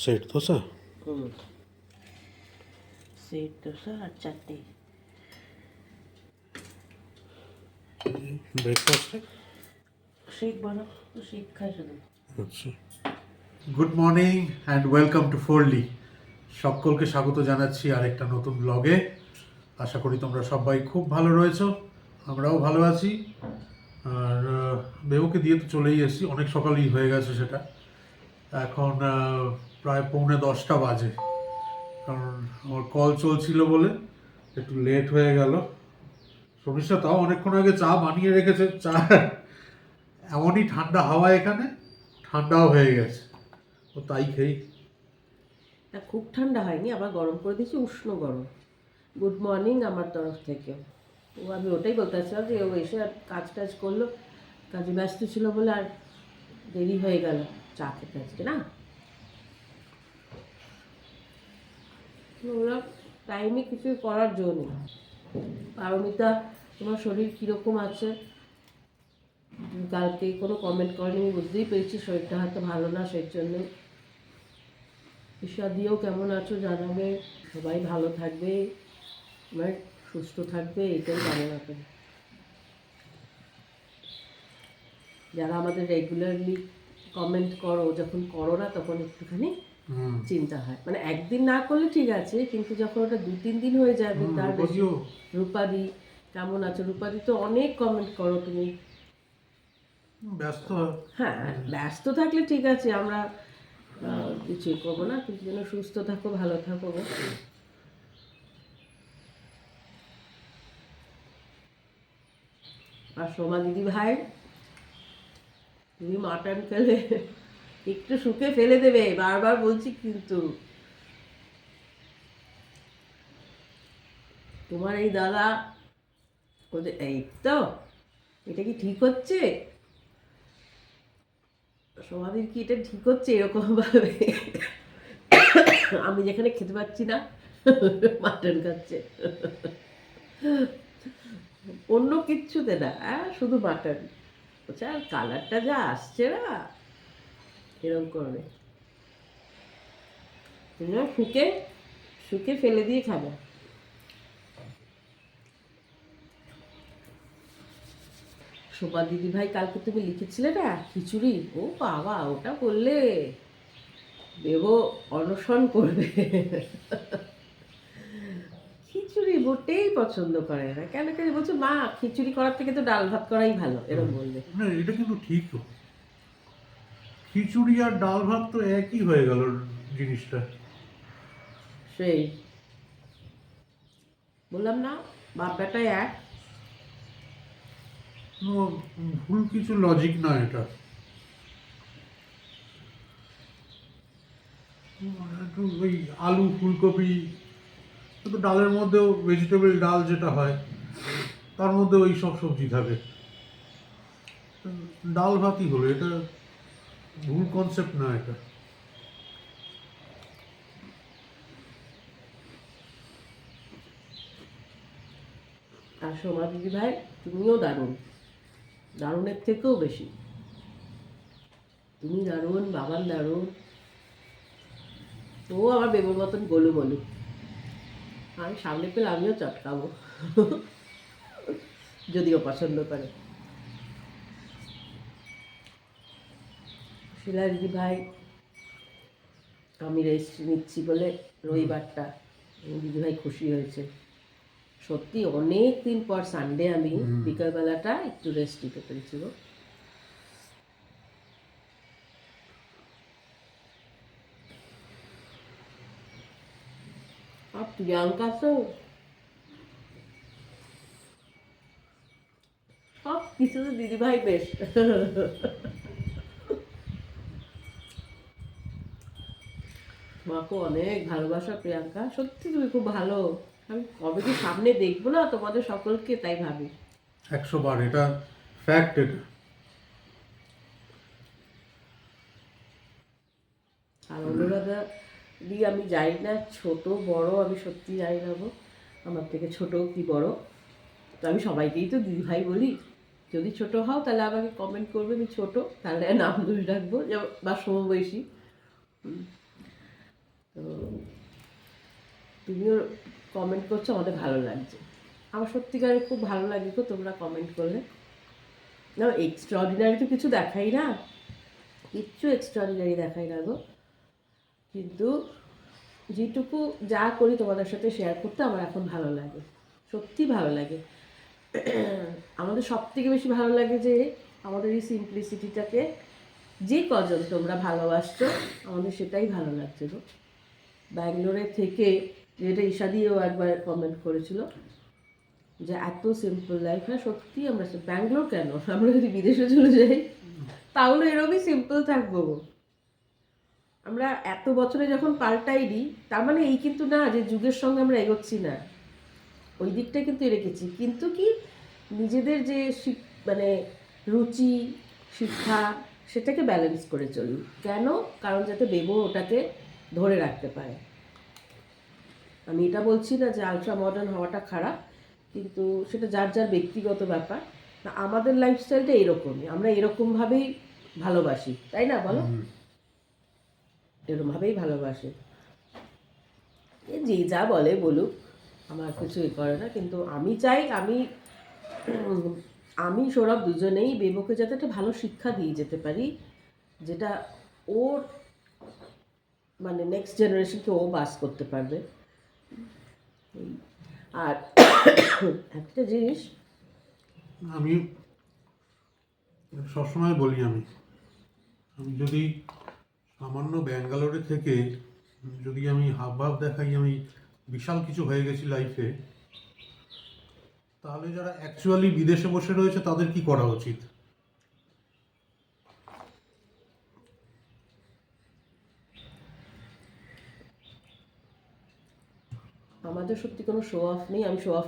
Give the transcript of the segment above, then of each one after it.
Set dosa. Set dosa আর চাটনি। ব্রেকফাস্টে শেক বানাও, তো শেক খাই শুধু। আচ্ছা। Good morning and welcome to ফোরলি। সকলকে স্বাগত জানাচ্ছি আরেকটা নতুন ব্লগে। আশা করি তোমরা সবাই খুব ভালো রয়েছো, আমরাও ভালো আছি। আর বেহুকে দিয়ে তো চলেই এসেছি, অনেক সকালই হয়ে গেছে সেটা। এখন প্রায় 9:45 বাজে, কারণ আমার কল চলছিল বলে একটু লেট হয়ে গেল। সমস্যা তাও অনেকক্ষণ আগে চা বানিয়ে রেখেছে, চা এমনই ঠান্ডা হাওয়া, এখানে ঠান্ডাও হয়ে গেছে, তো তাই খেই। না, খুব ঠান্ডা হয়নি, আবার গরম করে দিয়েছি, উষ্ণ গরম। গুড মর্নিং আমার তরফ থেকে। আমি ওটাই বলতে চাচ্ছিলাম যে ও এসে আর কাজ টাজ করলো, কাজে ব্যস্ত ছিল বলে আর দেরি হয়ে গেল চা খেতে আজকে না। ওরা টাইমে কিছু করার জন্য নেই। পারমিতা, তোমার শরীর কীরকম আছে? কালকে কোনো কমেন্ট করেনি, আমি বুঝতেই পেরেছি শরীরটা হয়তো ভালো না, সেই জন্যে। দিয়েও কেমন আছো জানাবে, সবাই ভালো থাকবে, মানে সুস্থ থাকবে, এটাই কামনা করি। যারা আমাদের রেগুলারলি কমেন্ট করো, যখন করো না তখন একটুখানি চিন্তা হয়। মানে একদিন না করলে ঠিক আছে, কিন্তু যখন ওটা 2-3 দিন হয়ে যাবে তার বেশি। রূপাদি কেমন আছো? রূপাদি তো অনেক কমেন্ট করো তুমি। ব্যস্ত। হ্যাঁ, ব্যস্ত থাকলে ঠিক আছে, আমরা কিছুই করবো না, কিন্তু যেন সুস্থ থাকো, ভালো থাকো। আর সোমা দিদি ভাই, তুমি মাটন খেলে একটু শুকে ফেলে দেবে, বারবার বলছি কিন্তু। তোমার এই দাদা ওদের এই তো, এটা কি ঠিক হচ্ছে? সোমাদির কি এটা ঠিক হচ্ছে এরকম ভাবে? আমি যেখানে খেতে পাচ্ছি না, মাটন খাচ্ছে। অন্য কিচ্ছুতে না, শুধু মাটন। আচ্ছা, আর কালারটা যা আসছে না, এরকম করবে। তুমি শুকে শুকে ফেলে দিয়ে খাবে। শোভা দিদি ভাই, কালকে তুমি লিখেছিলে না খিচুড়ি, ও বাবা, ওটা করলে দেবো অনশন করবে। খিচুড়ি মোটেই পছন্দ করে না, কেন কেন বলছে, মা খিচুড়ি করার থেকে তো ডাল ভাত করাই ভালো, এরকম বলবে। না, এটা কিন্তু ঠিক তো, খিচুড়ি আর ডাল ভাত তো একই হয়ে গেল জিনিসটা। সেই বললাম না, বাপ বেটায় এক। কোনো ভুল কিছু লজিক না এটা। একটু ওই আলু ফুলকপি, তো ডালের মধ্যেও ভেজিটেবল ডাল যেটা হয় তার মধ্যে ওই সব সবজি থাকে, ডাল ভাতই হলো, এটা ভুল কনসেপ্ট না এটা। আর সোমা দিদি ভাই, তুমিও দারুণ, দারুণের থেকেও বেশি। তুমি দারুণ, বাবান দারুণ, ও আমার বেবুর মতন গোলু মলু। আমি সামনে পেলে আমিও চটকাবো, যদিও পছন্দ করে। শিলা দিদি ভাই, আমি রেস্ট নিচ্ছি বলে রবিবারটা দিদিভাই খুশি হয়েছে। সত্যি অনেক দিন পর সানডে আমি বিকালবেলাটা একটু রেস্ট নিতে পেরেছি গো। আর প্রিয়াঙ্কা তো সব কিছু তো দিদিভাই বেশ। মাকে অনেক ভালোবাসা প্রিয়াঙ্কা, সত্যি তুমি খুব ভালো। আমি কবে কি সামনে দেখবো না তোমাদের সকলকে, তাই ভাবি। 100 বার এটা ফ্যাক্ট। এটা আর অনুরাধা দি, আমি জানি না ছোট বড়, আমি সত্যি জানি না গো, আমার থেকে ছোট কি বড়। তো আমি সবাইকেই তো দিদিভাই বলি, যদি ছোট হও তাহলে আমাকে কমেন্ট করবে আমি ছোট, তাহলে নাম ধরে রাখবো, বা সমবয়সী। তো তুমিও কমেন্ট করছো, আমাদের ভালো লাগছে। আমার সত্যিকারে খুব ভালো লাগে তো তোমরা কমেন্ট করলে। না এক্সট্রাঅর্ডিনারি তো কিছু দেখাই না, কিচ্ছু এক্সট্রাঅর্ডিনারি দেখাই না গো, কিন্তু যেটুকু যা করি তোমাদের সাথে শেয়ার করতে আমার এখন ভালো লাগে, সত্যি ভালো লাগে। আমাদের সব থেকে বেশি ভালো লাগে যে আমাদের এই সিম্পলিসিটিটাকে যে কজন তোমরা ভালোবাসছো, আমাদের সেটাই ভালো লাগছে গো। ব্যাঙ্গালোরে থেকে, যেটা ঈশা দিয়েও একবার কমেন্ট করেছিল যে এত সিম্পল লাইফ। হ্যাঁ সত্যি, আমরা ব্যাঙ্গালোর কেন, আমরা যদি বিদেশে চলে যাই তাহলে এরকমই সিম্পল থাকবো। আমরা এত বছরে যখন পাল্টাইনি, তার মানে এই কিন্তু না যে যুগের সঙ্গে আমরা এগোচ্ছি না, ওই দিকটা কিন্তু রেখেছি, কিন্তু কি নিজেদের যে মানে রুচি শিক্ষা সেটাকে ব্যালেন্স করে চলি। কেন? কারণ যাতে বেবো ওটাকে ধরে রাখতে পারে। আমি এটা বলছি না যে আলট্রা মডার্ন হওয়াটা খারাপ, কিন্তু সেটা যার যার ব্যক্তিগত ব্যাপার। না আমাদের লাইফস্টাইলটা এরকমই, আমরা এরকমভাবেই ভালোবাসি, তাই না বলো? এরকমভাবেই ভালোবাসি। এ যে যা বলে বলুক, আমার কিছু এ করে না, কিন্তু আমি চাই আমি সৌরভ দুজনেই বেবোকে যাতে একটা ভালো শিক্ষা দিয়ে যেতে পারি, যেটা ওর মানে নেক্সট জেনারেশনকে ও পাস করতে পারবে। আর একটা জিনিস আমি সবসময় বলি, আমি যদি সামান্য ব্যাঙ্গালোরে থেকে যদি আমি হাবভাব দেখাই আমি বিশাল কিছু হয়ে গেছি লাইফে, তাহলে যারা অ্যাকচুয়ালি বিদেশে বসে রয়েছে তাদের কি করা উচিত? আমাদের সত্যি কোনো শো অফ নেই। আমি শো অফ,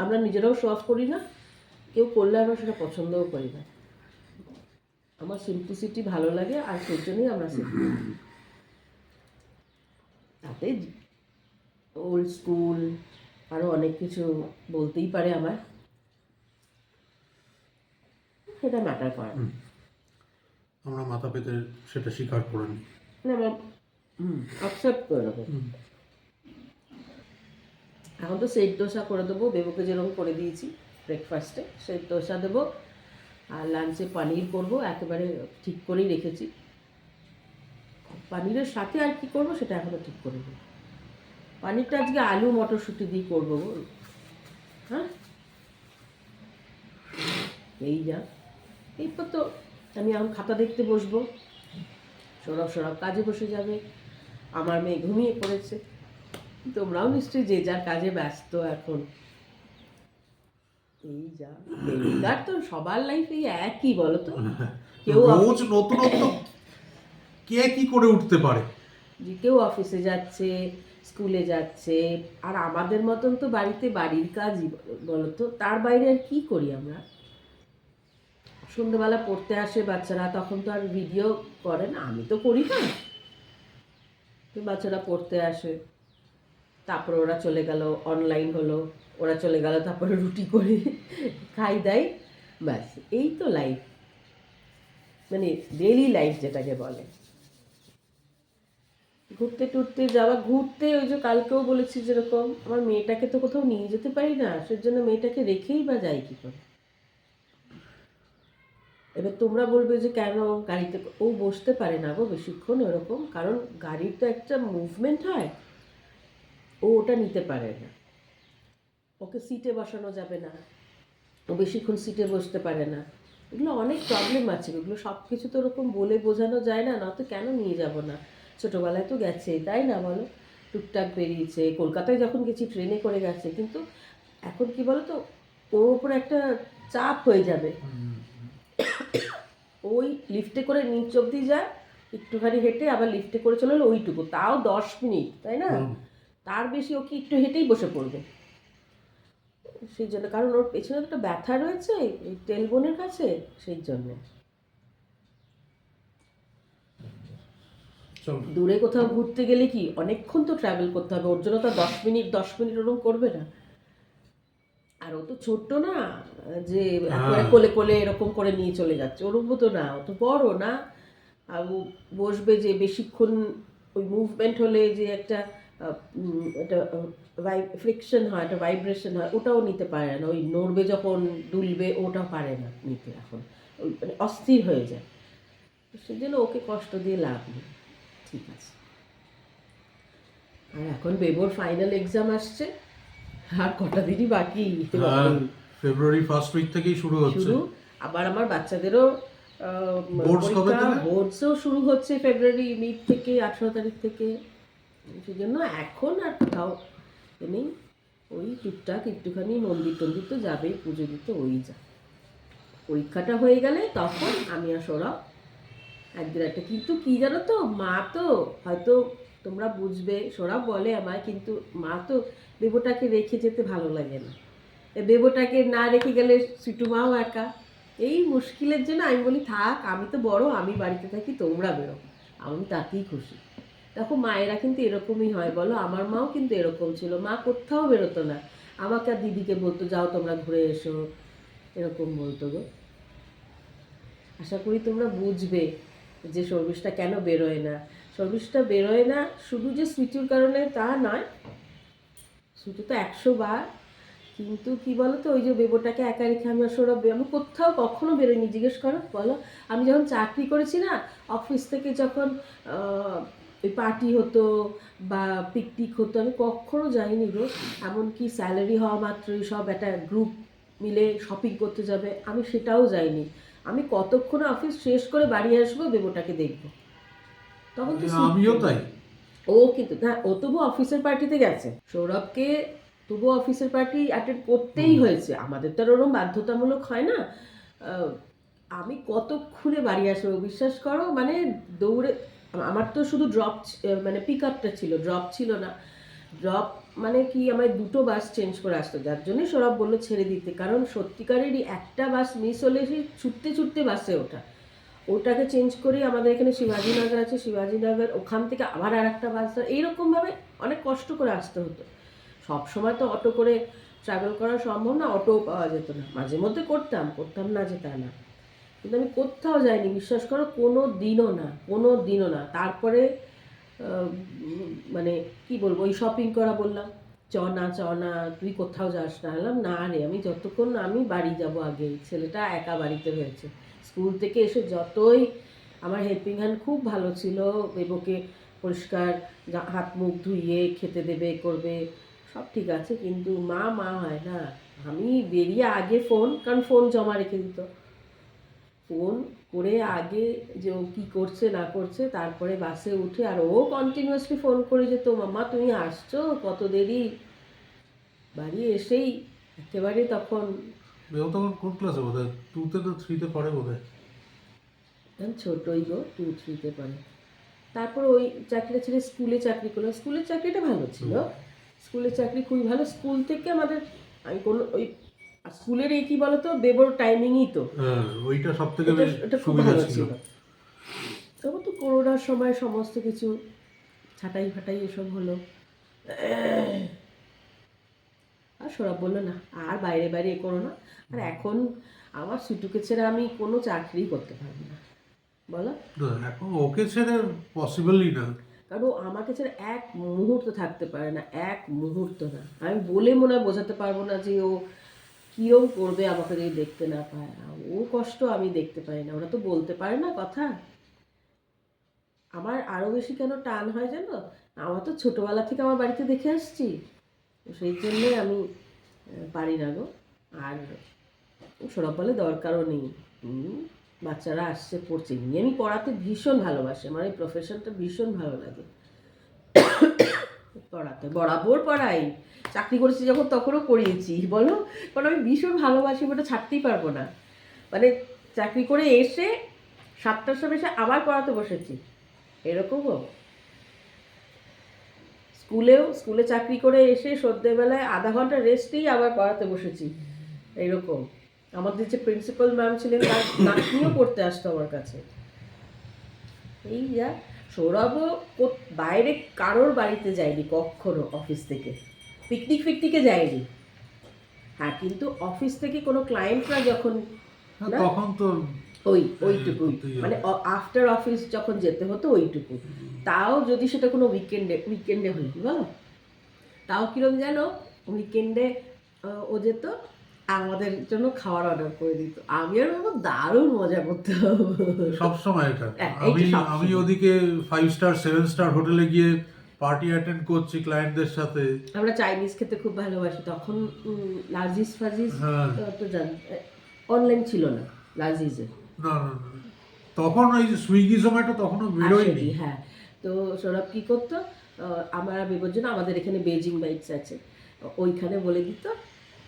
আমরা নিজেরাও শো অফ করি না, কেউ করলে আমরা সেটা পছন্দও করি না। আমার সিম্পলিসিটি ভালো লাগে, আর সেই জন্যই আমরা সিম্পল। তাতে ওল্ড স্কুল আরও অনেক কিছু বলতেই পারে আমার, সেটা ম্যাটার করে না। আমরা মাথা পেতে সেটা স্বীকার করে নিই, মানে আমরা অ্যাকসেপ্ট করে নেবো। এখন তো সেট দোসা করে দেবো, বেবুকে যেরকম করে দিয়েছি ব্রেকফাস্টে, সেট দোসা দেবো, আর লাঞ্চে পনির করবো, একেবারে ঠিক করেই রেখেছি। পনিরের সাথে আর কি করবো সেটা এখনও ঠিক করে দেবো। পনিরটা আজকে আলু মটরশুঁটি দিয়ে করবো। হ্যাঁ এই যা, এরপর তো আমি এখন খাতা দেখতে বসবো, সৌরভ কাজে বসে যাবে, আমার মেয়ে ঘুমিয়ে পড়েছে, তোমরাও নিশ্চয়ই যে যার কাজে ব্যস্ত এখন। এই যা বেকার তো সবার লাইফে একই, বলো তো? কেউ রোজ নতুনত্ব কে কি করে উঠতে পারে, যে কেউ অফিসে যাচ্ছে, স্কুলে যাচ্ছে, আর আমাদের মতন তো বাড়িতে বাড়ির কাজই, বলো তো, তার বাইরে আর কি করি আমরা? সন্ধ্যেবেলা পড়তে আসে বাচ্চারা, তখন তো আর ভিডিও করে না, আমি তো করি না, বাচ্চারা পড়তে আসে, তারপর ওরা চলে গেল, অনলাইন হলো, ওরা চলে গেল, তারপরে রুটি করে খাই দাই, ব্যাস এই তো লাইফ, মানে ডেইলি লাইফ যেটাকে বলে। ঘুরতে টুরতে যাওয়া, ঘুরতে ওই যে কালকেও বলেছি যেরকম, আমার মেয়েটাকে তো কোথাও নিয়ে যেতে পারি না, সেজন্য মেয়েটাকে রেখেই বা যাই কী করে। এবার তোমরা বলবে যে কেন গাড়িতে, ও বসতে পারে না গো বেশিক্ষণ ওরকম, কারণ গাড়ির তো একটা মুভমেন্ট হয়, ও ওটা নিতে পারে না, ওকে সিটে বসানো যাবে না, ও বেশিক্ষণ সিটে বসতে পারে না, এগুলো অনেক প্রবলেম আছে, এগুলো সব কিছু তো ওরকম বলে বোঝানো যায় না, না তো কেন নিয়ে যাব না, ছোটোবেলায় তো গেছে তাই না বলো, টুকটাক বেরিয়েছে, কলকাতায় যখন গেছি ট্রেনে করে গেছে, কিন্তু এখন কি বলো তো, ওর ওপরে একটা চাপ হয়ে যাবে, ওই লিফটে করে নিচ অব্দি যায়, একটুখানি হেঁটে আবার লিফটে করে চলে এলো, ওইটুকু তাও 10 মিনিট, তাই না? তার বেশি ও কি একটু হেঁটেই বসে পড়বে, সেই জন্য, কারণ ওর পেছনে একটা ব্যথা রয়েছে এই টেলবোনের কাছে, সেই জন্য। দূরে কোথাও ঘুরতে গেলে কি অনেকক্ষণ তো ট্রাভেল করতে হবে, ওর জন্য তো 10 মিনিট ওরকম করবে না, আর ও তো ছোট্ট না যে একেবারে কোলে কোলে এরকম করে নিয়ে চলে যাচ্ছে, ওরকম তো না, ও তো বড় না, আর ও বসবে যে বেশিক্ষণ ওই মুভমেন্ট হলে যে একটা একটা ফ্রিকশন হয়, একটা ভাইব্রেশন হয়, ওটাও নিতে পারে না। ওই নড়বে যখন, দুলবে, ওটাও পারে না নিতে। এখন ওই মানে অস্থির হয়ে যায়। তো সেই জন্য ওকে কষ্ট দিয়ে লাভ নেই। ঠিক আছে। আর এখন বেবোর ফাইনাল এক্সাম আসছে, আর কটা দিনই বাকি। ফেব্রুয়ারি ফার্স্ট উইক থেকেই শুরু হচ্ছে। শুরু। আবার আমার বাচ্চাদেরও বোর্ডস কবে পরীক্ষা, থেকে? বোর্ডসও শুরু হচ্ছে ফেব্রুয়ারি মিড থেকে, 18 তারিখ থেকে। সেই জন্য এখন আর কোথাও নেই। ওই টুকটাক একটুখানি মন্দির টন্দির তো যাবেই, পুজো দিতে ওই যা। পরীক্ষাটা হয়ে গেলে তখন আমি আর সৌরভ একদিন একটা, কিন্তু কি জানো তো, মা তো হয়তো তোমরা বুঝবে, সৌরভ বলে আমায়, কিন্তু মা তো বেবোটাকে রেখে যেতে ভালো লাগে না। বেবোটাকে না রেখে গেলে সিটু মাও একা, এই মুশকিলের জন্য আমি বলি থাক, আমি তো বড়, আমি বাড়িতে থাকি, তোমরা বেরো, আমি তাতেই খুশি। দেখো মায়েরা কিন্তু এরকমই হয় বলো, আমার মাও কিন্তু এরকম ছিল, মা কোথাও বেরোতো না, আমাকে আর দিদিকে বলতো যাও তোমরা ঘুরে এসো, এরকম বলতো গো। আশা করি তোমরা বুঝবে যে সর্বিসটা কেন বেরোয় না। সর্বিসটা বেরোয় না শুধু যে সুইচুর কারণে তা নয়, সুইচু তো 100 বার, কিন্তু কি বলো তো, ওই যে বেবোটাকে একা রেখে আমি আসলে আমি কোথাও কখনো বেরোয়নি। জিজ্ঞেস করো বলো, আমি যখন চাকরি করেছি না, অফিস থেকে যখন ওই পার্টি হতো বা পিকনিক হতো, আমি কখনো যাইনি গো। এমনকি স্যালারি হওয়া মাত্রই সব একটা গ্রুপ মিলে শপিং করতে যাবে, আমি সেটাও যাইনি। আমি কতক্ষণে অফিস শেষ করে বাড়ি আসবো, বেবোটাকে দেখবো, তখন তো আমিও তাই। ও কিন্তু না, ও তবু অফিসের পার্টিতে গেছে, সৌরভকে তবু অফিসের পার্টি অ্যাটেন্ড করতেই হয়েছে। আমাদের তো আর ওরকম বাধ্যতামূলক হয় না। আমি কতক্ষণে বাড়ি আসবো বিশ্বাস করো, মানে দৌড়ে। আমার তো শুধু ড্রপ, মানে পিক আপটা ছিল, ড্রপ ছিল না। ড্রপ মানে কি, আমার দুটো বাস চেঞ্জ করে আসতো, যার জন্যই সৌরভ বললো ছেড়ে দিতে, কারণ সত্যিকারেরই একটা বাস মিস হলে সেই ছুটতে ছুটতে বাসে ওঠা, ওটাকে চেঞ্জ করে আমাদের এখানে শিবাজীনগর আছে, শিবাজীনগর ওখান থেকে আবার আর একটা বাস, এইরকমভাবে অনেক কষ্ট করে আসতে হতো। সব সময় তো অটো করে ট্রাভেল করা সম্ভব না, অটো পাওয়া যেত না, মাঝে মধ্যে করতাম না যে তা না, কিন্তু আমি কোথাও যাইনি বিশ্বাস করো, কোনো দিনও না। তারপরে মানে কি বলবো, ওই শপিং করা বললাম, চ না তুই কোথাও যাস না, বললাম না রে, আমি যতক্ষণ আমি বাড়ি যাব আগে, ছেলেটা একা বাড়িতে হয়েছে, স্কুল থেকে এসে যতই আমার হেল্পিং হ্যান্ড খুব ভালো ছিল, বেবোকে পরিষ্কার হাত মুখ ধুইয়ে খেতে দেবে, করবে, সব ঠিক আছে, কিন্তু মা হয় না। আমি বেরিয়ে আগে ফোন, কারণ ফোন জমা রেখে দিত, ফোন করে আগে যে ও কী করছে না করছে, তারপরে বাসে উঠে, আর ও কন্টিনিউয়াসলি ফোন করে যেত, মাম্মা তুমি আসছো, কত দেরি, বাড়ি এসেই একেবারে তখন। ও তখন কোন ক্লাসে বোধ হয়, 2তে তো 3তে পড়ে বোধ হয়। ছোটোই গো, 2-3-তে পড়ে। তারপর ওই চাকরিটা ছেড়ে স্কুলে চাকরি করলাম, স্কুলের চাকরিটা ভালো ছিল, স্কুলের চাকরি খুবই ভালো। স্কুল থেকে আমাদের, আমি কোনো ওই স্কুলের এই কী বলো তো, বেবোর টাইমিংই তো, ওইটা সব থেকে এটা খুব সুবিধা ভালো ছিল। ছিল। তবে তো করোনার সময় সমস্ত কিছু ছাঁটাই ফাটাই এসব হলো, আর সৌরভ বললো না আর বাইরে বাইরে এ করো না। আর এখন আমার সুটুকে ছেড়ে আমি কোনো চাকরি করতে পারবো না বলো, এখন ওকে ছেড়ে পসিবলই না, কারণ ও আমাকে ছেড়ে এক মুহূর্ত থাকতে পারে না, এক মুহূর্ত না। আমি বলে মনে হয় বোঝাতে পারবো না যে ও কীরকম করবে আমাকে যদি দেখতে না পায়, ও কষ্ট আমি দেখতে পাই না, ওরা তো বলতে পারে না কথা। আমার আরও বেশি কেন টান হয় জানো, আমার তো ছোটোবেলা থেকে আমার বাড়িতে দেখে আসছি, সেই জন্যে আমি পারি না গো। আর সৌরভ বলে দরকারও নেই, বাচ্চারা আসছে পড়ছে, এমনি আমি পড়াতে ভীষণ ভালোবাসি, আমার এই প্রফেশনটা ভীষণ ভালো লাগে, পড়াতে বরাবর পড়াই, চাকরি করেছি যখন তখনও পড়িয়েছি বলো, কারণ আমি ভীষণ ভালোবাসি, ওটা ছাড়তেই পারবো না। মানে চাকরি করে এসে 7টার সময় এসে আবার পড়াতে বসেছি, এরকমও। স্কুলে চাকরি করে এসে সন্ধ্যেবেলায় আধা ঘন্টা রেস্টেই আবার পড়াতে বসেছি, এইরকম। আমাদের যে প্রিন্সিপাল ম্যাম ছিলেন, তার নাতনিও পড়তে আসতো আমার কাছে। এই যা, সৌরভও বাইরে কারোর বাড়িতে যায়নি কখনো, অফিস থেকে পিকনিকে যায়নি। হ্যাঁ, কিন্তু অফিস থেকে কোনো ক্লায়েন্টরা যখন না? তখন তো ওইটুকুই করতেই হবে। মানে আফটার অফিস যখন যেতে হতো ওইটুকু, তাও যদি সেটা কোনো উইকেন্ডে হলো বলো, তাও কিরম যেন উইকেন্ডে ও যেত, আমাদের জন্য খাবার অর্ডার করে দিত, আমি আর বাবা দারুণ মজা করতাম। সব সময় এটা এইটা আমি সবসময়। আমি ওদিকে 5 স্টার 7 স্টার হোটেলে গিয়ে পার্টি অ্যাটেন্ড করছি ক্লায়েন্টদের সাথে। আমরা চাইনিজ খেতে খুব ভালোবাসি, তখন লাজিজ ফাজিজ হ্যাঁ। তো জান, অনলাইন ছিল না লাজিজে, না না না, তখন ওই যে সুইগি জোম্যাটো তখনও বেরোয়নি। আসেনি, হ্যাঁ। তো সৌরভ কী করতো, আমার বেবোর জন্য আমাদের এখানে বেজিং বাইটস আছে, ওইখানে বলে দিত,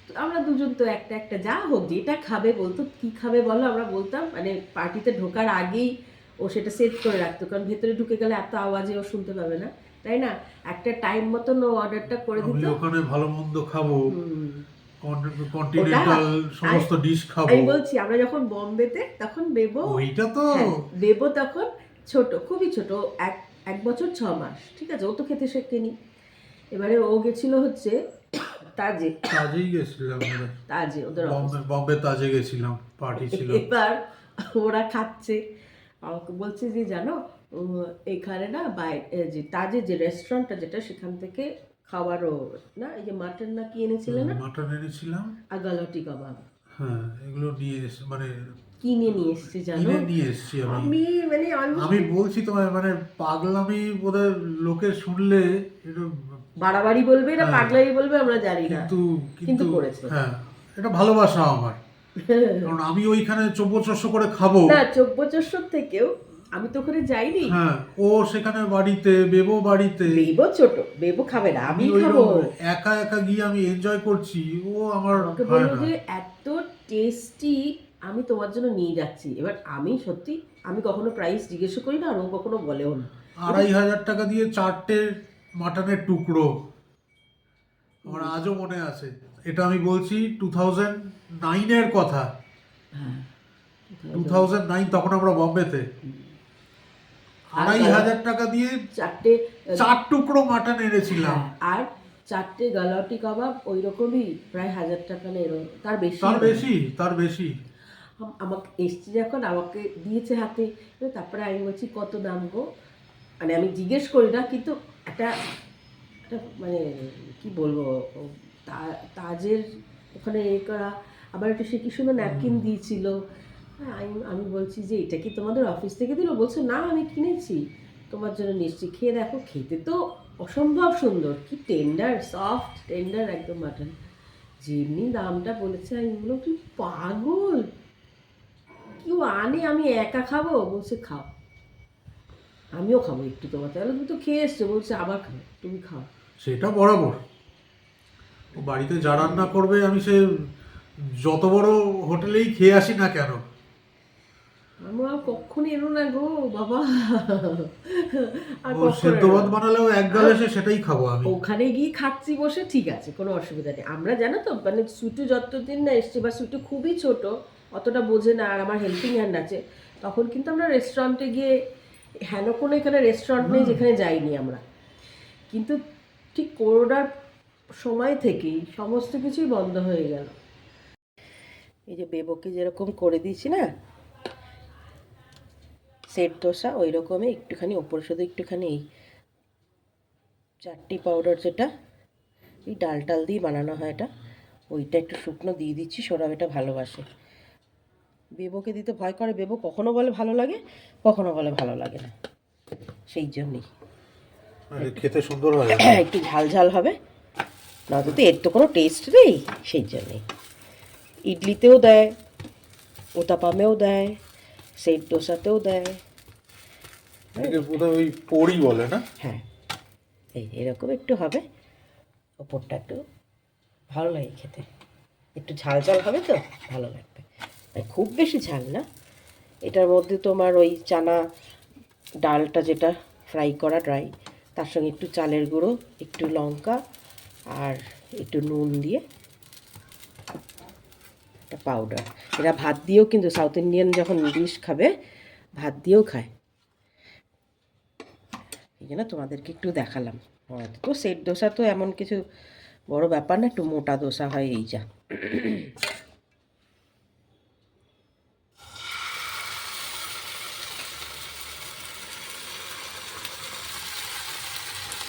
তো আমরা দুজন তো একটা একটা যা হোক যেটা খাবে বলতো, কী খাবে বলো, আমরা বলতাম, মানে পার্টিতে ঢোকার আগেই ও সেটা সেট করে রাখতো, কারণ ভেতরে ঢুকে গেলে এত আওয়াজে ও শুনতে পাবে না, তাই না? একটা টাইম মতন ও অর্ডারটা করে আমি দিত। ওখানে ভালো মন্দ খাবো, হুম। কন্টিনেন্টাল সমস্ত ডিশ খাবো। আমি বলছি আমরা যখন বোম্বেতে তখন বেবো, ওইটা তো হ্যাঁ, বেবো তখন ছোট, খুবই ছোট, এক এক বছর 6 মাস, ঠিক আছে, ও তো খেতে শেখেনি। এবারে ও গেছিল হচ্ছে তাজে, তাজেই গেছিলাম আমরা। তাজে ওদের অফিস। বম্বে তাজে গেছিলাম, পার্টি ছিল। এবার ওরা খাচ্ছে, আমাকে বলছে যে জানো এখানে না যে তাজে যে রেস্টুরেন্টটা যেটা, সেখান থেকে খাবারও না, এই যে মাটন না কি এনেছিলে না, মাটন এনেছিলাম আর গালটি কাবাব, হ্যাঁ, এগুলো নিয়ে মানে কিনে নিয়ে এসছে জানো। কিনে নিয়ে এসছি আমি। আমি মানে আমি বলছি তোমায়, মানে পাগলামি বোধহয় লোকে শুনলে একটু বাড়াবাড়ি বলবে না হ্যাঁ, পাগলামি বলবে আমরা জানি না, কিন্তু কিন্তু করেছে। হ্যাঁ, এটা ভালোবাসা আমার, কারণ আমি ওইখানে চব্বচস্য করে খাবো না, চব্বচস্বর থেকেও আমি তো ওখানে যাইনি। হ্যাঁ, ও সেখানে বাড়িতে, বেবো বাড়িতে, বেবো ছোট, বেবো খাবে না, আমি ওই খাবো। একা একা গিয়ে আমি এনজয় করছি, ও আমার আমাকে হয় বললো না। যে এত টেস্টি, আমি তোমার জন্য নিয়ে যাচ্ছি। এবার আমি সত্যি, আমি কখনো প্রাইস জিজ্ঞেস করি না, আর ও কখনো বলেও না। 2,500 টাকা দিয়ে 4টে মাটনের টুকরো, আমার আজও মনে আছে। এটা আমি বলছি 2009-এর কথা। হ্যাঁ, 2009, তখন আমরা বম্বেতে 2,500 টাকা দিয়ে 4টে 4 টুকরো মাটন এনেছিলাম। হ্যাঁ, আর 4টে গালাটি কাবাব ওই রকমই প্রায় 1000 টাকা না, এরকম তার বেশি। তার বেশি। আমাকে এসছে যখন আমাকে দিয়েছে হাতে, তারপরে আমি বলছি কত দাম গো, মানে আমি জিজ্ঞেস করি না, কিন্তু একটা একটা মানে কি বলবো, তাজের ওখানে এ করা, আবার একটা সে কি সুন্দর ন্যাপকিন দিয়েছিল। হ্যাঁ, আমি বলছি যে এটা কি তোমাদের অফিস থেকে দিল, বলছে না আমি কিনেছি তোমার জন্য, নিশ্চয়ই খেয়ে দেখো, খেতে তো অসম্ভব সুন্দর, কি টেন্ডার, সফট টেন্ডার একদম মাটন, যেমনি দামটা বলেছে আমি বললাম তুই পাগল, কেউ আনে আমি একা খাবো, বলছে খাও, আমিও খাবো একটু তোমার, তাহলে তুমি তো খেয়ে এসছো, বলছে আবার খাও, তুমি খাও। সেটা বরাবর, ও বাড়িতে যা রান্না করবে আমি সে যত বড় হোটেলেই খেয়ে আসি না কেন, আমরা কখনো এলো না গো বাবা, আর ও কখনো সেদ্ধ এলো ভাত না। বানালেও এক গালে সেটাই খাবো আমি। ওখানে গিয়ে খাচ্ছি বসে, ঠিক আছে, কোনো অসুবিধা নেই। আমরা জানো তো, মানে সুটু যতদিন না এসছে, বা সুটু খুবই ছোট, অতটা বোঝে না, আর আমার হেল্পিং হ্যান্ড আছে, তখন কিন্তু আমরা রেস্টুরেন্টে গিয়ে, হেন কোনো এখানে রেস্টুরেন্ট নেই যেখানে যাইনি আমরা, কিন্তু ঠিক করোনার সময় থেকেই সমস্ত কিছুই বন্ধ হয়ে গেল। এই যে বেবোকে যেরকম করে দিয়েছি না সেট দোসা, ওই রকমই একটুখানি ওপরে শুধু একটুখানি এই চাটনি পাউডার, যেটা এই ডাল টাল দিয়ে বানানো হয়, এটা ওইটা একটু শুকনো দিয়ে দিচ্ছি, সৌরভ এটা ভালোবাসে। বেবোকে দিতে ভয় করে, বেবো কখনো বলে ভালো লাগে, কখনো বলে ভালো লাগে না, সেই জন্যই খেতে সুন্দর হয়। একটু ঝাল ঝাল হবে, নয়তো তো এর তো কোনো টেস্ট নেই, সেই জন্যেই। ইডলিতেও দেয়, উত্তাপামেও দেয়, সেট দোসাতেও দেয়। বোধহয় ওই পড়ি বলে না। হ্যাঁ, এরকম একটু হবে, ওপরটা একটু ভালো লাগে খেতে, একটু ঝাল ঝাল হবে তো ভালো লাগবে, খুব বেশি ঝাল না। এটার মধ্যে তোমার ওই চানা ডালটা যেটা ফ্রাই করা ড্রাই, তার সঙ্গে একটু চালের গুঁড়ো, একটু লঙ্কা আর একটু নুন দিয়ে একটা পাউডার। এরা ভাত দিয়েও, কিন্তু সাউথ ইন্ডিয়ান যখন ডিশ খাবে ভাত দিয়েও খায়, এই জন্য তোমাদেরকে একটু দেখালাম। তো সেট দোসা তো এমন কিছু বড় ব্যাপার না, একটু মোটা দোসা হয়, এই যা।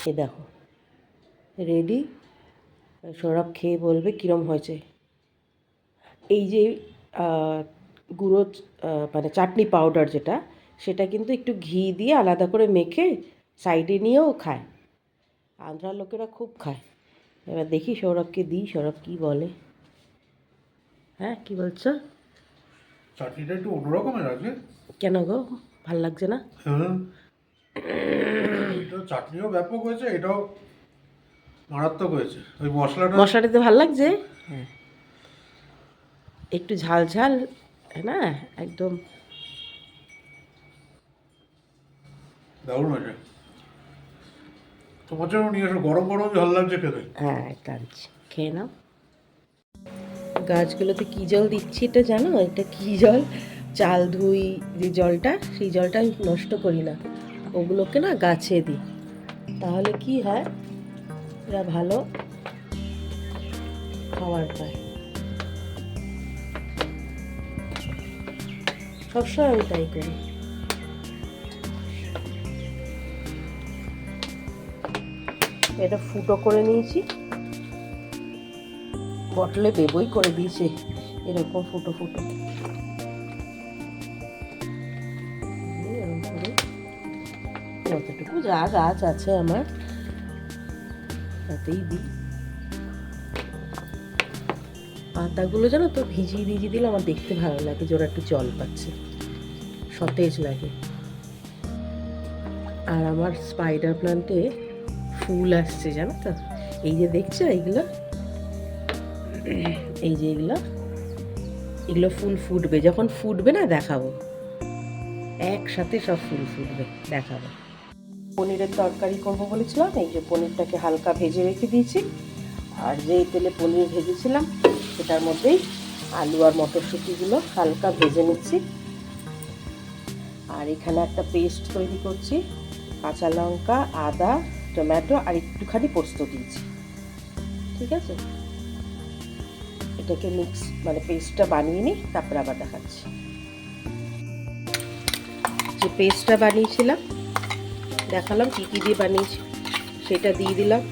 এই দেখো রেডি। সৌরভ খেয়ে বলবে কীরম হয়েছে। এই যে গুঁড়ো মানে চাটনি পাউডার যেটা, সেটা কিন্তু একটু ঘি দিয়ে আলাদা করে মেখে সাইডে নিয়েও খায়। আন্ধ্রার লোকেরা খুব খায়। এবার দেখি সৌরভকে দিই, সৌরভ কী বলে। হ্যাঁ কী বলছো? চাটনিটা একটু অন্যরকমের আছে। কেন গো, ভাল লাগছে না? হ্যাঁ, চাটনিও ব্যাপক হয়েছে, এটাও মারাত্মক হয়েছে। ওই মশলাটাতে ভাল লাগছে। হ্যাঁ, একটু ঝাল ঝাল, না একদম দারুণ হয়েছে। তোমার জন্য নিয়ে এসো, গরম গরম ঝাল লাগছে খেতে। হ্যাঁ টানছি, খেয়ে নাও। গাছগুলোতে কী জল দিচ্ছি এটা জানো? এটা কী জল? চাল ধুই যে জলটা, সেই জলটা আমি নষ্ট করি না, ওগুলোকে না গাছে দিই। তাহলে কি হয়, এরা ভালো খাবার পায়। সবসময় আমি তাই করি। এটা ফুটো করে নিয়েছি, বটলে বেবই করে দিয়েছে এরকম ফুটো ফুটো। এরকম করে যতটুকু যা গাছ আছে আমার তাতেই দিই। পাতাগুলো জানো তো ভিজিয়ে ভিজিয়ে দিলে আমার দেখতে ভালো লাগে, যে ওরা একটু জল পাচ্ছে, সতেজ লাগে। আর আমার স্পাইডার প্লান্টে ফুল আসছে জানো তো, এই যে দেখছো এইগুলো, এই যে এগুলো ফুল ফুটবে, যখন ফুটবে না দেখাবো, একসাথে সব ফুল ফুটবে, দেখাবো। পনিরের তরকারি করবো বলেছিলাম, এই যে পনিরটাকে হালকা ভেজে রেখে দিয়েছি। আর যেই তেলে পনির ভেজেছিলাম সেটার মধ্যেই আলু আর মটরশুঁটিগুলো হালকা ভেজে নিচ্ছি। আর এখানে একটা পেস্ট তৈরি করছি, কাঁচা লঙ্কা, আদা, টমেটো আর একটুখানি পোস্ত দিয়েছি। ঠিক আছে, এটাকে মিক্স মানে পেস্টটা বানিয়ে নিই, তারপরে আবার দেখাচ্ছি। যে পেস্টটা বানিয়েছিলাম, দেখালাম কী কী দিয়ে বানিয়েছি, সেটা দিয়ে দিলাম।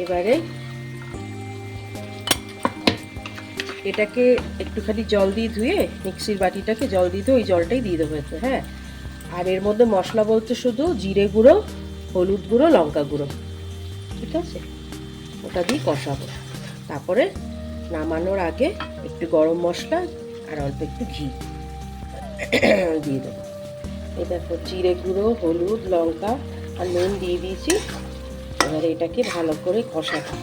এবারে এটাকে একটুখানি জল দিয়ে ধুয়ে, মিক্সির বাটিটাকে জল দিয়ে ধুয়ে ওই জলটাই দিয়ে দেবো এতে। হ্যাঁ, আর এর মধ্যে মশলা বলতে শুধু জিরে গুঁড়ো, হলুদ গুঁড়ো, লঙ্কা গুঁড়ো, ঠিক আছে, ওটা দিয়ে কষাবো। তারপরে নামানোর আগে একটু গরম মশলা আর অল্প একটু ঘি দিয়ে দেবো। এই দেখো জিরে গুঁড়ো, হলুদ, লঙ্কা আর নুন দিয়ে দিয়েছি। এবারে এটাকে ভালো করে কষাবো।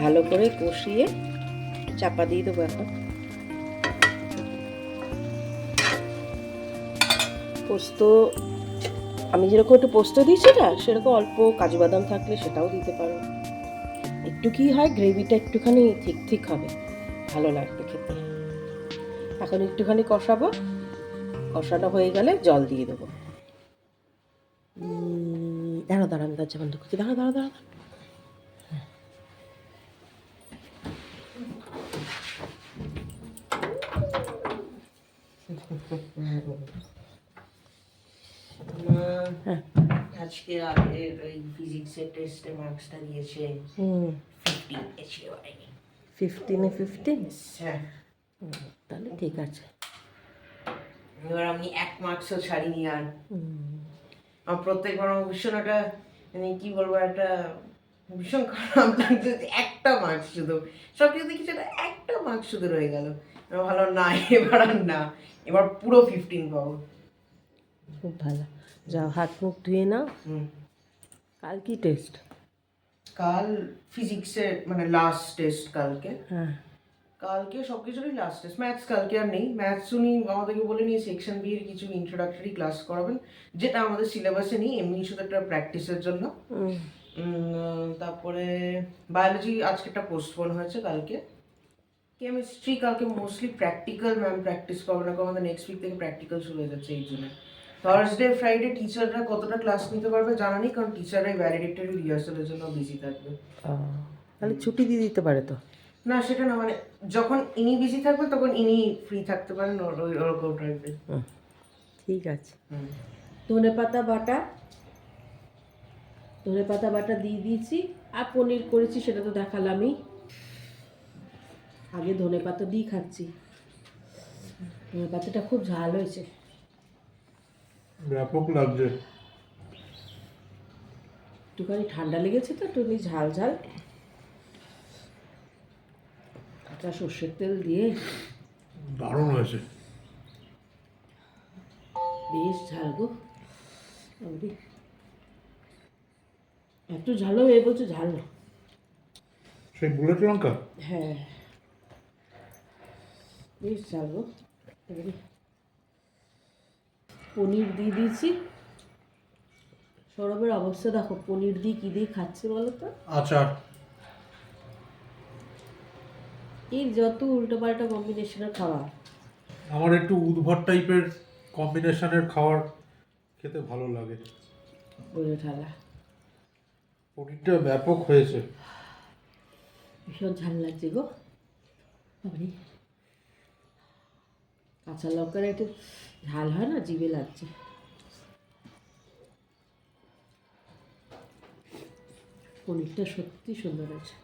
ভালো করে কষিয়ে চাপা দিয়ে দেবো এখন। পোস্ত আমি যেরকম একটু পোস্ত দিয়েছি না, সেরকম অল্প কাজু বাদাম থাকলে সেটাও দিতে পারো। একটু কি হয়, গ্রেভিটা একটুখানি ঠিক ঠিক হবে, ভালো লাগবে খেতে। এখন একটুখানি কষাবো, কষানো হয়ে গেলে জল দিয়ে দেবো। দাঁড়া দাঁড়া, আমি দরজা বন্ধ করছি, দাঁড়া দাঁড়া দাঁড়া। আজকে আগের ওই ফিজিক্সের টেস্টে মার্কসটা দিয়েছে 15 এসে 15-এ 15? হ্যাঁ, তাহলে ঠিক আছে। এবার আমি 1 মার্কসও ছাড়িনি। আর আমার প্রত্যেকবার আমার ভীষণ একটা মানে কি বলবো, একটা ভীষণ খারাপ লাগছে যে একটা মার্কস শুধু, সব কিছু দেখি সেটা একটা মার্কস শুধু রয়ে গেল। ভালো না, এবার আর না, এবার পুরো 15 পাবো। খুব ভালো, যাও হাত মুখ ধুয়ে নাও। কাল কি টেস্ট? কাল ফিজিক্সের মানে লাস্ট টেস্ট কালকে। হ্যাঁ, কালকে সব কিছুরই লাস্ট টেস্ট। ম্যাথস কালকে আর নেই। ম্যাথস উনি আমাদেরকে বলে নিয়ে সেকশন বি এর কিছু ইন্ট্রোডাক্টরি ক্লাস করাবেন, যেটা আমাদের সিলেবাসে নেই, এমনি শুধু একটা প্র্যাকটিসের জন্য। তারপরে বায়োলজি আজকে একটা পোস্টপোন হয়েছে কালকে। কেমিস্ট্রি কালকে মোস্টলি প্র্যাকটিক্যাল ম্যাম প্র্যাকটিস করবে না, কারণ আমাদের নেক্সট উইক থেকে প্র্যাকটিক্যাল শুরু হয়ে যাচ্ছে। এই জন্য থার্সডে ফ্রাইডে টিচাররা কতটা ক্লাস নিতে পারবে জানা নেই, কারণ টিচাররাই ভ্যালিডেটরি রিহার্সালের জন্য বিজি থাকবে। তাহলে ছুটি দিয়ে দিতে পারে তো। না সেটা না, মানে যখন ইনি বিজি থাকবেন তখন ইনি ফ্রি থাকতে পারেন, ওরকম টাইপের। ঠিক আছে। ধনেপাতা বাটা দিয়ে দিয়েছি, আর পনির করেছি সেটা তো দেখালামই। আগে ধনেপাতা দিয়ে খাচ্ছি, ধনেপাতাটা খুব ঝাল হয়েছে। ব্যাপক লাগছে। একটুখানি ঠান্ডা লেগেছে তো, একটু ঝাল ঝাল একটা সর্ষের তেল দিয়ে দারুণ হয়েছে। বেশ ঝাল গো। একটু ঝালও এ বলছো ঝাল না। সেই বুলেট লঙ্কা? হ্যাঁ বেশ ঝাল গো। এবারে পনির দিয়ে দিয়েছি। সৌরভের অবস্থা দেখো, পনির দিয়ে কী দিয়ে খাচ্ছে বলো তো। আচার। এই যত উল্টোপাল্টা কম্বিনেশনের খাবার। আমার একটু উদ্ভট টাইপের কম্বিনেশনের খাবার খেতে ভালো লাগে। বলে ঠালা পনিরটা ব্যাপক হয়েছে। ভীষণ ঝাল লাগছে গো। বাবারে, কাঁচা লঙ্কার একটু ঝাল হয় না, জিভে লাগছে। পনিরটা সত্যি সুন্দর আছে,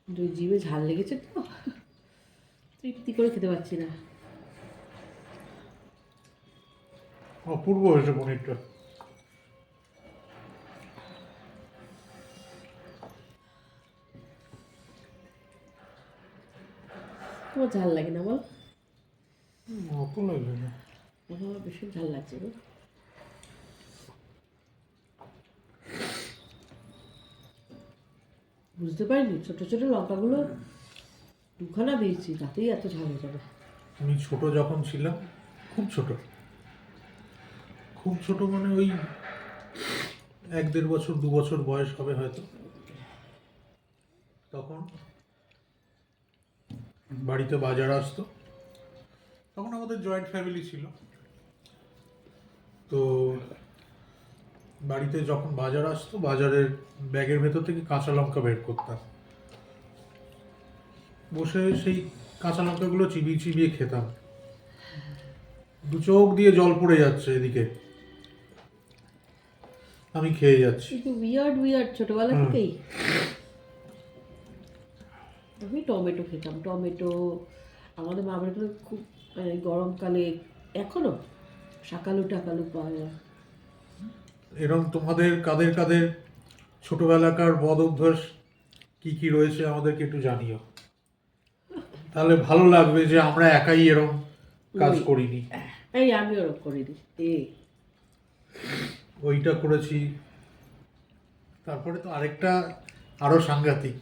কিন্তু ওই জিভে ঝাল লেগেছে তো, তৃপ্তি করে খেতে পারছি না। অপূর্ব হয়েছে পনিরটা। তোমার ঝাল লাগে না বল? অত লাগবে না। আমার ভীষণ ঝাল লাগছে গো। বুঝতে পারিনি ছোট ছোট লঙ্কাগুলো দুখানা দিয়েছি, তাতেই এত ঝাল হয়ে যাবে। আমি ছোট যখন ছিলাম, খুব ছোট, খুব ছোট মানে ওই 1-1.5 বছর 2 বছর বয়স হবে হয়তো, তখন বাড়িতে বাজার আসতো। তখন আমাদের জয়েন্ট ফ্যামিলি ছিল, তো বাড়িতে যখন বাজার আসতো, বাজারের ব্যাগের ভেতর থেকে কাঁচা লঙ্কা বের করতাম, বসে সেই কাঁচা লঙ্কাগুলো চিবিয়ে চিবিয়ে খেতাম। দু চোখ দিয়ে জল পড়ে যাচ্ছে এদিকে, আমি খেয়ে যাচ্ছি। কিন্তু উইয়ার্ড ছোটবেলা থেকেই। আমি টমেটো খেতাম, টমেটো আমাদের মা বাড়িতে খুব গরমকালে এখনো শাকালু টাকালু পাওয়া যায়। এরকম তোমাদের কাদের কাদের ছোটবেলাকার বদ অভ্যাস কি কি রয়েছে আমাদেরকে একটু জানিও, তাহলে ভালো লাগবে যে আমরা একাই এরকম কাজ করিনি। এই আমি ওরকম করিনি। ওইটা করেছি। তারপরে তো আরেকটা আরো সাংঘাতিক,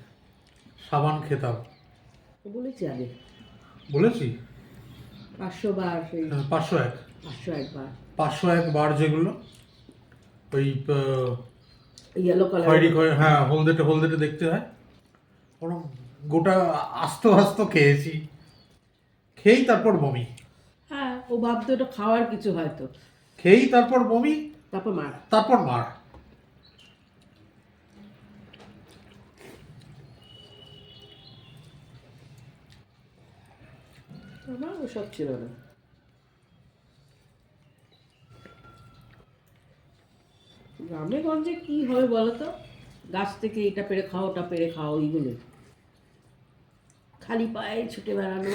সাবান খেতাম। বলেছি আগে, বলেছি 500 বার, সেই 501 501 বার 501 বার, যেগুলো ওই ইয়েলো কালার। হ্যাঁ, হলদেটে হলদেটে দেখতে হয়, ওরকম গোটা আস্ত আস্ত খেয়েছি। খেয়েই তারপর বমি, হ্যাঁ ও ভাবতো ওটা খাওয়ার কিছু হয়তো, খেয়েই তারপর বমি, তারপর মার। তারপর মার। আমার ওসব ছিল না। গ্রামে গঞ্জে কি হবে বলো তো, গাছ থেকে এটা পেরে খাও ওটা পেরে খাও, এইগুলো খালি পায়ে ছুটে বেড়ানো,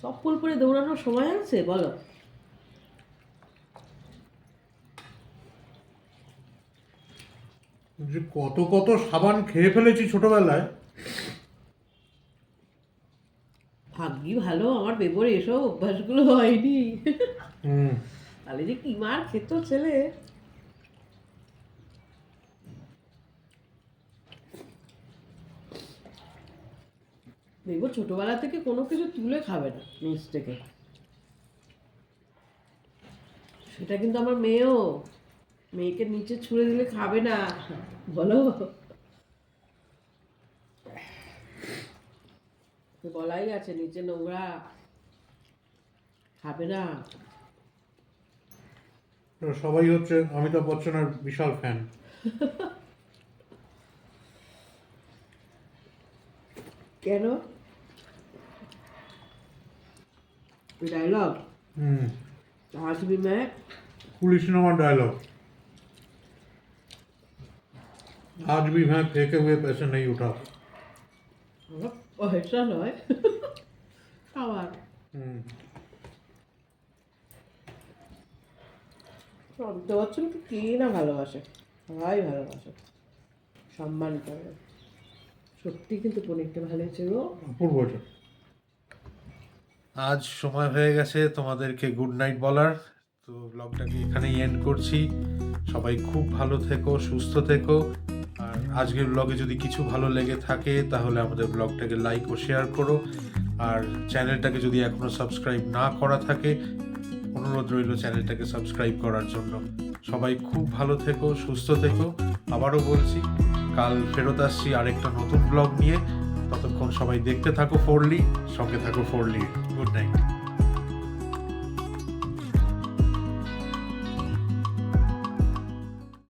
চপ্পল পরে দৌড়ানোর সময় আছে বলো? যে কত কত সাবান খেয়ে ফেলেছি ছোটবেলায়। ভাগ্যি ভালো আমার বেবর এসব অভ্যাসগুলো হয়নি, হুম, তাহলে যে কি মার খেত ছেলে। দেখবো ছোটবেলা থেকে কোনো কিছু তুলে খাবে না নিচ থেকে, সেটা কিন্তু আমার মেয়েও, মেয়েকে নিচে ছুঁড়ে দিলে খাবে না বলো, বলাই আছে নিচে নোংরা, খাবে না। সবাই হচ্ছে অমিতাভ বচ্চনের বিশাল ফ্যান। কেন डायलॉग आज भी मैं पुलिस नामा डायलॉग आज भी मैं फेंके हुए पैसे नहीं उठा ऐसा নয় খাবার অমিতাভ বচ্চনকে কে না ভালোবাসে, সবাই ভালোবাসে, সম্মান করে। সত্যি কিন্তু পনিরটা ভালো হয়েছে গো। অপূর্ব। আজ সময় হয়ে গেছে তোমাদেরকে গুড নাইট বলার, তো ব্লগটাকে এখানেই এন্ড করছি। সবাই খুব ভালো থেকো, সুস্থ থেকো। আর আজকের ব্লগে যদি কিছু ভালো লেগে থাকে তাহলে আমাদের ব্লগটাকে লাইক ও শেয়ার করো। আর চ্যানেলটাকে যদি এখনো সাবস্ক্রাইব না করা থাকে, অনুরোধ রইল চ্যানেলটাকে সাবস্ক্রাইব করার জন্য। সবাই খুব ভালো থেকো, সুস্থ থেকো। আবারও বলছি, কাল ফেরত আসছি আরেকটা নতুন ব্লগ নিয়ে। ততক্ষণ সবাই দেখতে থাকো ফোরলি, সঙ্গে থাকো ফোরলি। Good night.